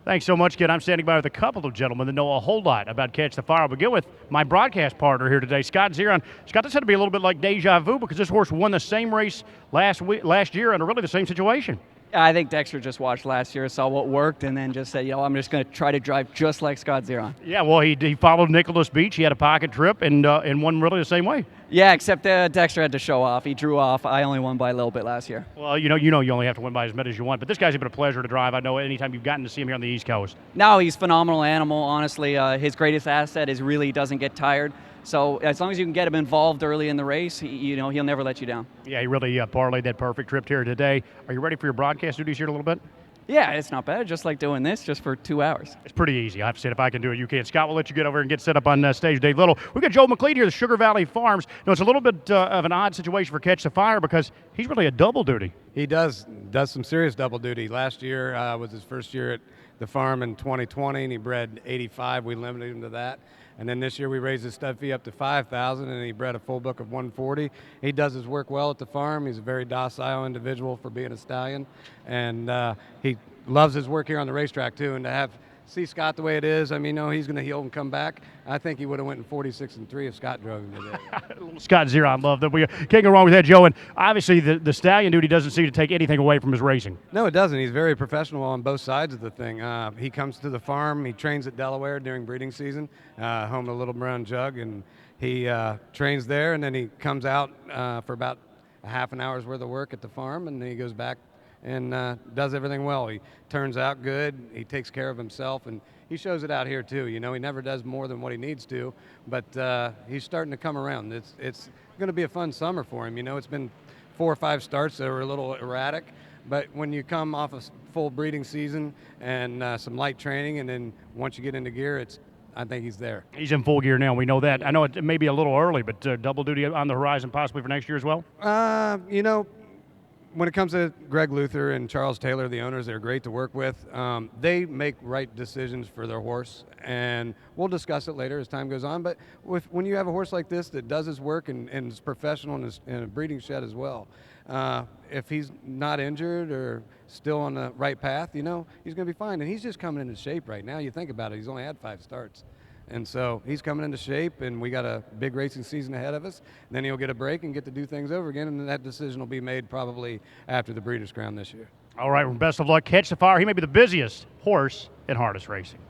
Thanks so much, kid. I'm standing by with a couple of gentlemen that know a whole lot about Catch the Fire. I'll begin with my broadcast partner here today, Scott Zeron. Scott, this had to be a little bit like deja vu because this horse won the same race last year under really the same situation. I think Dexter just watched last year, saw what worked, and then just said, I'm just going to try to drive just like Scott Zeron. Yeah, well, he followed Nicholas Beach. He had a pocket trip and won really the same way. Yeah, except Dexter had to show off. He drew off. I only won by a little bit last year. Well, you only have to win by as many as you want. But this guy's been a pleasure to drive. I know anytime you've gotten to see him here on the East Coast. No, he's a phenomenal animal. Honestly, his greatest asset is really he doesn't get tired. So as long as you can get him involved early in the race, he'll never let you down. Yeah, he really parlayed that perfect trip here today. Are you ready for your broadcast duties here in a little bit? Yeah, it's not bad. Just like doing this, just for 2 hours. It's pretty easy. I have to say, if I can do it, you can. Scott, we'll let you get over and get set up on stage. Dave Little. We've got Joe Mclead here, the Sugar Valley Farms. It's a little bit of an odd situation for Catch the Fire because he's really a double duty. He does some serious double duty. Last year was his first year at the farm in 2020, and he bred 85. We limited him to that. And then this year we raised his stud fee up to 5,000, and he bred a full book of 140. He does his work well at the farm. He's a very docile individual for being a stallion, and he loves his work here on the racetrack too. And to see Scott the way it is, he's going to heal and come back. I think he would have went in 46-3 if Scott drove him today. Scott Zeron, love that. We can't go wrong with that, Joe. And obviously the stallion duty doesnst seem to take anything away from his racing. No, it doesn't. He's very professional on both sides of the thing. He comes to the farm. He trains at Delaware during breeding season, home to Little Brown Jug, and he trains there, and then he comes out for about a half an hour's worth of work at the farm, and then he goes back and does everything well. He turns out good. He takes care of himself, and he shows it out here too. He never does more than what he needs to, but he's starting to come around. It's going to be a fun summer for him. It's been 4 or 5 starts that were a little erratic, but when you come off a full breeding season and some light training, and then once you get into gear, I think he's there. He's in full gear now. We know that. I know it may be a little early, but double duty on the horizon possibly for next year as well? When it comes to Greg Luther and Charles Taylor, the owners, they're great to work with. They make right decisions for their horse, and we'll discuss it later as time goes on. But when you have a horse like this that does his work and is professional in a breeding shed as well, if he's not injured or still on the right path, he's going to be fine. And he's just coming into shape right now. You think about it, he's only had 5 starts. And so he's coming into shape, and we got a big racing season ahead of us. Then he'll get a break and get to do things over again, and that decision will be made probably after the Breeders' Crown this year. All right, well, best of luck. Catch the Fire. He may be the busiest horse in harness racing.